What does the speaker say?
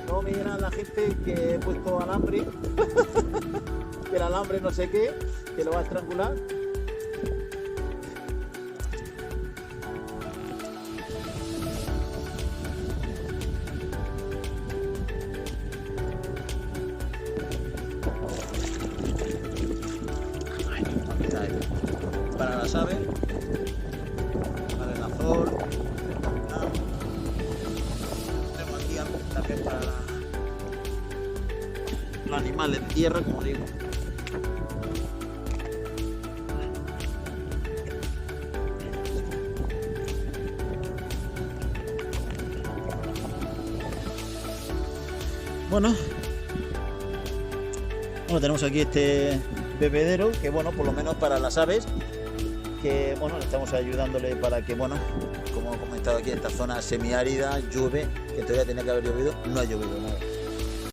no me dirá la gente que he puesto alambre, que el alambre no sé qué, que lo va a estrangular. Para las aves, para el azor, tenemos aquí algo también para los animales de tierra, como digo. Bueno, tenemos aquí este bebedero que, bueno, por lo menos para las aves, que, bueno, estamos ayudándole para que, bueno, como he comentado aquí, en esta zona semiárida llueve, que todavía tenía que haber llovido, no ha llovido nada.